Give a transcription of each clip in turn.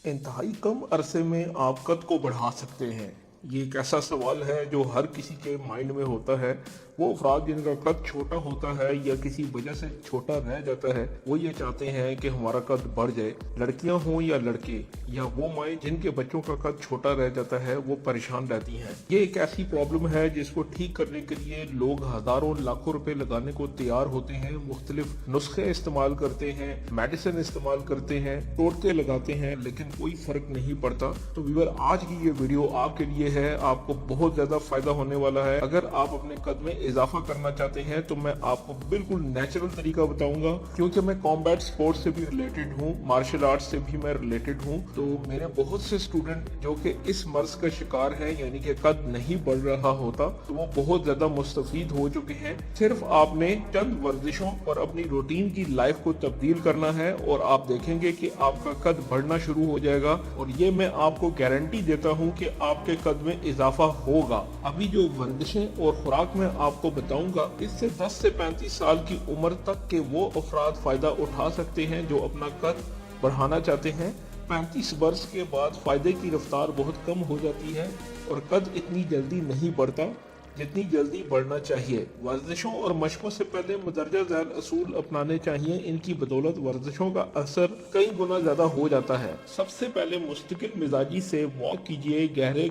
इंतहाई कम अरसे में आप कद को बढ़ा सकते हैं। ये एक ऐसा सवाल है जो हर किसी के माइंड में होता है। वो अफराद जिनका कद छोटा होता है या किसी वजह से छोटा रह जाता है, वो ये चाहते हैं कि हमारा कद बढ़ जाए। लड़कियां हों या लड़के, या वो माएँ जिनके बच्चों का कद छोटा रह जाता है, वो परेशान रहती हैं। ये एक ऐसी प्रॉब्लम है जिसको ठीक करने के लिए लोग हजारों लाखों रुपए लगाने को तैयार होते हैं। मुख्तलिफ नुस्खे इस्तेमाल करते हैं, मेडिसिन इस्तेमाल करते हैं, टोटके लगाते हैं, लेकिन कोई फर्क नहीं पड़ता। तो व्यूअर, आज की ये वीडियो आपके लिए है। आपको बहुत ज्यादा फायदा होने वाला है। अगर आप अपने कद में इजाफा करना चाहते हैं तो मैं आपको बिल्कुल नेचुरल तरीका बताऊंगा, क्योंकि मैं कॉम्बैट स्पोर्ट्स से भी रिलेटेड हूँ, मार्शल आर्ट्स से भी मैं रिलेटेड हूँ। तो मेरे बहुत से स्टूडेंट जो कि इस मर्ज का शिकार है, यानी कि कद नहीं बढ़ रहा होता, तो वो बहुत ज्यादा मुस्तफीद हो चुके हैं। सिर्फ आपने चंद वर्जिशों और अपनी रूटीन की लाइफ को तब्दील करना है और आप देखेंगे कि आपका कद बढ़ना शुरू हो जाएगा। और ये मैं आपको गारंटी देता हूँ कि आपके कद में इजाफा होगा। अभी जो वर्जिशें और खुराक में आपको बताऊंगा, इससे 10 से 35 साल की उम्र तक के वो अफराद फायदा उठा सकते हैं जो अपना कद बढ़ाना चाहते हैं। 35 वर्ष के बाद फायदे की रफ्तार बहुत कम हो जाती है और कद इतनी जल्दी नहीं बढ़ता जितनी जल्दी बढ़ना चाहिए। वर्जिशों और मशकों से पहले मुदर्जा झैल असूल अपनाने चाहिए। इनकी बदौलत वर्जिशों का असर कई गुना ज्यादा हो जाता है। सबसे पहले मुस्तकिल मिजाजी से वॉक कीजिए, गहरे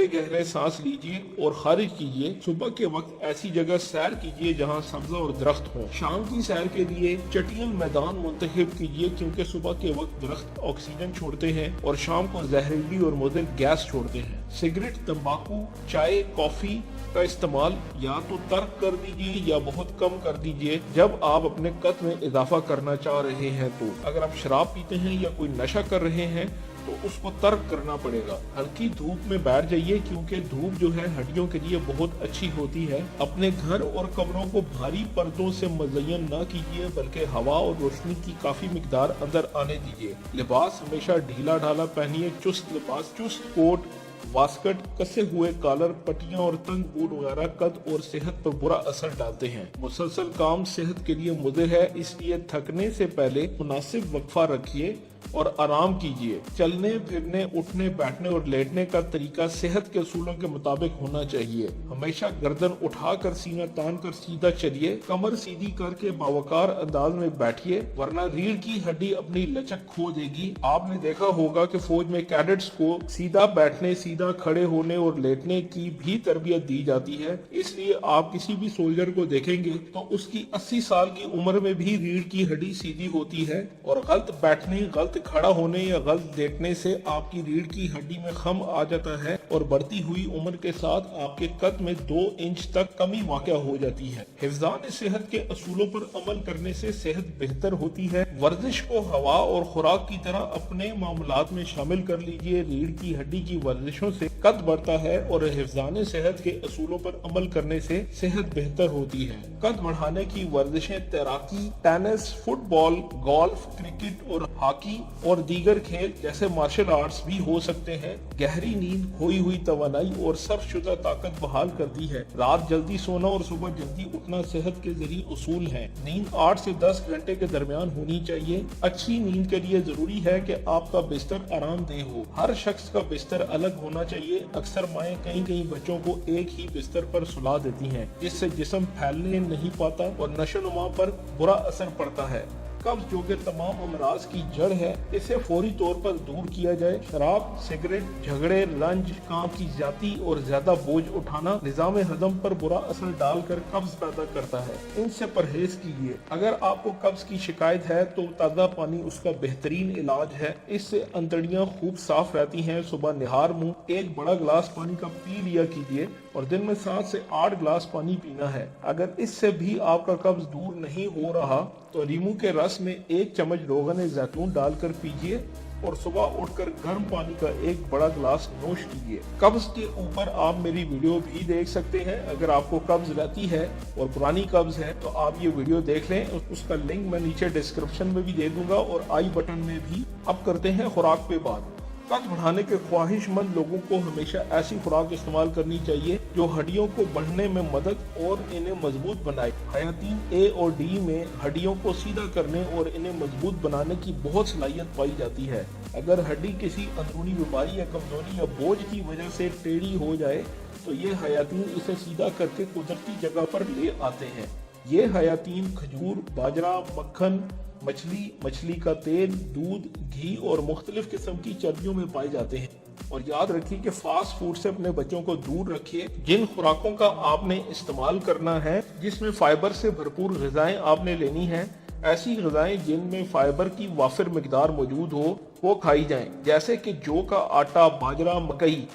गहरे सांस लीजिए और खारिज कीजिए। सुबह के वक्त ऐसी जगह सैर कीजिए जहाँ सब्जा और दरख्त हो। शाम की सैर के लिए चटियल मैदान मुंतखब कीजिए, क्योंकि सुबह के वक्त दरख्त ऑक्सीजन छोड़ते हैं और शाम को जहरीली और मुदर गैस छोड़ते हैं। सिगरेट, तंबाकू, चाय, कॉफी का इस्तेमाल या तो तर्क कर दीजिए या बहुत कम कर दीजिए जब आप अपने कद में इजाफा करना चाह रहे हैं। तो अगर आप शराब पीते हैं या कोई नशा कर रहे हैं तो उसको तर्क करना पड़ेगा। हल्की धूप में बैठ जाइए, क्योंकि धूप जो है हड्डियों के लिए बहुत अच्छी होती है। अपने घर और कमरों को भारी पर्दों से मुज़य्यन न कीजिए, बल्कि हवा और रोशनी की काफी मिकदार अंदर आने दीजिए। लिबास हमेशा ढीला ढाला पहनिए। चुस्त लिबास, चुस्त कोट, वास्कट, कसे हुए कॉलर, पट्टियां और तंग बूट वगैरह कद और सेहत पर बुरा असर डालते हैं। मुसलसल काम सेहत के लिए मुज़िर है, इसलिए थकने से पहले मुनासिब वक्फा रखिए और आराम कीजिए। चलने फिरने, उठने बैठने और लेटने का तरीका सेहत के असूलों के मुताबिक होना चाहिए। हमेशा गर्दन उठाकर सीना तान कर सीधा चलिए। कमर सीधी करके बावकार अंदाज में बैठिए, वरना रीढ़ की हड्डी अपनी लचक खो देगी। आपने देखा होगा कि फौज में कैडेट्स को सीधा बैठने, सीधा खड़े होने और लेटने की भी तरबियत दी जाती है। इसलिए आप किसी भी सोल्जर को देखेंगे तो उसकी 80 साल की उम्र में भी रीढ़ की हड्डी सीधी होती है। और गलत बैठने, गलत खड़ा होने या गलत लेटने से आपकी रीढ़ की हड्डी में खम आ जाता है और बढ़ती हुई उम्र के साथ आपके कद में 2 इंच तक कमी वाक़या हो जाती है। हिफ्ज़ान सेहत के असूलों पर अमल करने से सेहत बेहतर होती है। वर्जिश को हवा और खुराक की तरह अपने मामलात में शामिल कर लीजिए। रीढ़ की हड्डी की वर्जिशों से कद बढ़ता है और हिफ्ज़ान सेहत के असूलों पर अमल करने से सेहत बेहतर होती है। कद बढ़ाने की वर्जिशें तैराकी, टेनिस, फुटबॉल, गोल्फ, क्रिकेट और हॉकी और दीगर खेल जैसे मार्शल आर्ट्स भी हो सकते हैं। गहरी नींद खोई हुई तवानाई और सर्फशुदा ताकत बहाल करती है। रात जल्दी सोना और सुबह जल्दी उठना सेहत के जरिए उसूल है। नींद 8 से 10 घंटे के दरमियान होनी चाहिए। अच्छी नींद के लिए जरूरी है कि आपका बिस्तर आरामदेह हो। हर शख्स का बिस्तर अलग होना चाहिए। अक्सर माएँ कई बच्चों को एक ही बिस्तर पर सुला देती हैं, जिससे जिस्म फैलने नहीं पाता और नशोनुमा पर बुरा असर पड़ता है। कब्ज, जो कि तमाम अमराज की जड़ है, इसे फौरी तौर पर दूर किया जाए। शराब, सिगरेट, झगड़े, रंज, काम की ज्यादती और ज्यादा बोझ उठाना निजाम हजम पर बुरा असर डालकर कब्ज पैदा करता है। इनसे परहेज कीजिए। अगर आपको कब्ज की शिकायत है तो ताज़ा पानी उसका बेहतरीन इलाज है। इससे अंतड़ियां खूब साफ रहती हैं। सुबह निहार मुंह 1 बड़ा गिलास पानी का पी लिया कीजिए और दिन में 7 से 8 गिलास पानी पीना है। अगर इससे भी आपका कब्ज दूर नहीं हो रहा तो नींबू के रस में 1 चम्मच रोगन जैतून डालकर पीजिए और सुबह उठकर गर्म पानी का 1 बड़ा गिलास नोश कीजिए। कब्ज के ऊपर आप मेरी वीडियो भी देख सकते हैं। अगर आपको कब्ज रहती है और पुरानी कब्ज है तो आप ये वीडियो देख लें। उसका लिंक मैं नीचे डिस्क्रिप्शन में भी दे दूंगा और आई बटन में भी। अब करते हैं खुराक पे बात। कद बढ़ाने के ख्वाहिशमंद लोगों को हमेशा ऐसी खुराक इस्तेमाल करनी चाहिए जो हड्डियों को बढ़ने में मदद और इन्हें मजबूत बनाए। हयातीन ए और डी में हड्डियों को सीधा करने और इन्हें मजबूत बनाने की बहुत सलाहियत पाई जाती है। अगर हड्डी किसी अंदरूनी बीमारी या कमजोरी या बोझ की वजह से टेढ़ी हो जाए तो ये हयातीन इसे सीधा करके कुदरती जगह पर ले आते हैं। ये हयातीन खजूर, बाजरा, मक्खन, मछली का तेल, दूध, घी और मुख्तलिफ किस्म की चर्बियों में पाए जाते हैं। और याद रखिए कि फास्ट फूड से अपने बच्चों को दूर रखिए। जिन खुराकों का आपने इस्तेमाल करना है जिसमें फाइबर से भरपूर ग़िज़ाएं आपने लेनी है, ऐसी ग़िज़ाएं जिनमें फाइबर की वाफिर मिकदार मौजूद हो वो खाई जाएं, जैसे कि जौ का आटा, बाजरा, मकई।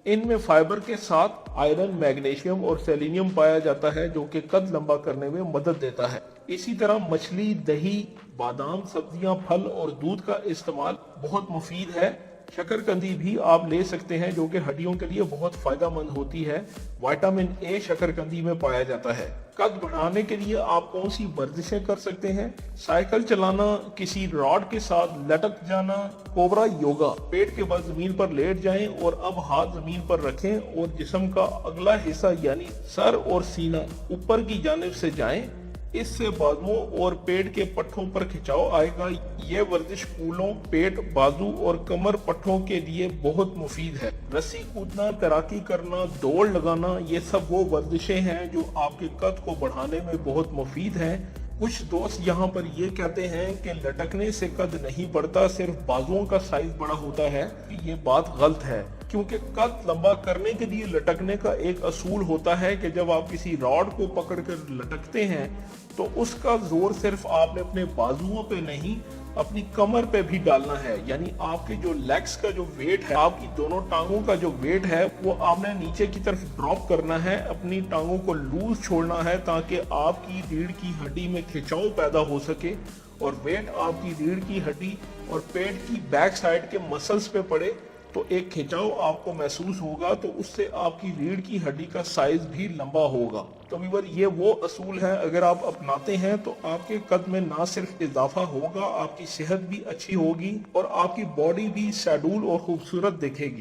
इनमें फाइबर के साथ आयरन, मैग्नीशियम और सेलेनियम पाया जाता है जो कि कद लंबा करने में मदद देता है। इसी तरह मछली, दही, बादाम, सब्जियां, फल और दूध का इस्तेमाल बहुत मुफीद है। शकरकंदी भी आप ले सकते हैं जो कि हड्डियों के लिए बहुत फायदेमंद होती है। विटामिन ए शकरकंदी में पाया जाता है। कद बढ़ाने के लिए आप कौन सी वर्जिशें कर सकते हैं? साइकिल चलाना, किसी रॉड के साथ लटक जाना, कोबरा योगा। पेट के बल जमीन पर लेट जाएं और अब हाथ जमीन पर रखें और जिस्म का अगला हिस्सा यानी सर और सीना ऊपर की जानिब से जाएं। इससे बाजुओं और पेट के पट्टों पर खिंचाव आएगा। यह वर्जिश कूलों, पेट, बाजू और कमर पट्टों के लिए बहुत मुफीद है। रस्सी कूदना, तैराकी करना, दौड़ लगाना, ये सब वो वर्जिशें हैं जो आपके कद को बढ़ाने में बहुत मुफीद हैं। कुछ दोस्त यहाँ पर ये कहते हैं कि लटकने से कद नहीं बढ़ता, सिर्फ बाजुओं का साइज बड़ा होता है। ये बात गलत है, क्योंकि कद लंबा करने के लिए लटकने का एक असूल होता है कि जब आप किसी रॉड को पकड़कर लटकते हैं तो उसका जोर सिर्फ आपने अपने बाजुओं पे नहीं अपनी कमर पे भी डालना है। यानी आपके जो लेग्स का जो वेट है, आपकी दोनों टांगों का जो वेट है, वो आपने नीचे की तरफ ड्रॉप करना है। अपनी टांगों को लूज छोड़ना है ताकि आपकी रीढ़ की हड्डी में खिंचाव पैदा हो सके और वेट आपकी रीढ़ की हड्डी और पेट की बैक साइड के मसल्स पे पड़े तो एक खिंचाव आपको महसूस होगा, तो उससे आपकी रीढ़ की हड्डी का साइज भी लंबा होगा। तो व्यूअर, ये वो असूल है, अगर आप अपनाते हैं तो आपके कद में ना सिर्फ इजाफा होगा, आपकी सेहत भी अच्छी होगी और आपकी बॉडी भी शेड्यूल और खूबसूरत दिखेगी।